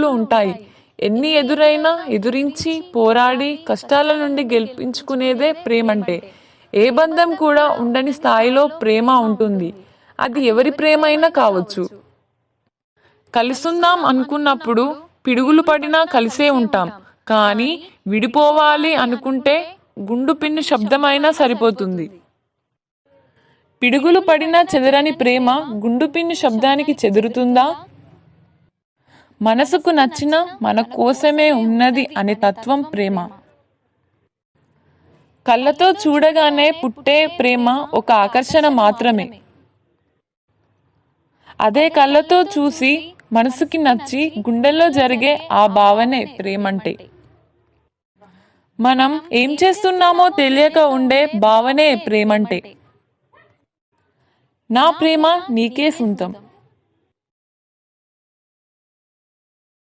ఉంటాయి. ఎన్ని ఎదురైనా ఎదురించి పోరాడి కష్టాల నుండి గెలిపించుకునేదే ప్రేమంటే. ఏ బంధం కూడా ఉండని స్థాయిలో ప్రేమ ఉంటుంది. అది ఎవరి ప్రేమ అయినా కావచ్చు. కలుసుందాం అనుకున్నప్పుడు పిడుగులు పడినా కలిసే ఉంటాం. కానీ విడిపోవాలి అనుకుంటే గుండు పిన్ను శబ్దమైనా సరిపోతుంది. పిడుగులు పడినా చెదరని ప్రేమ గుండు పిన్ను శబ్దానికి చెదురుతుందా? మనసుకు నచ్చిన మన కోసమే ఉన్నది అనే తత్వం ప్రేమ. కళ్ళతో చూడగానే పుట్టే ప్రేమ ఒక ఆకర్షణ మాత్రమే. అదే కళ్ళతో చూసి మనసుకి నచ్చి గుండెల్లో జరిగే ఆ భావనే ప్రేమంటే. మనం ఏం చేస్తున్నామో తెలియక ఉండే భావనే ప్రేమంటే. నా ప్రేమ నీకే సొంతం.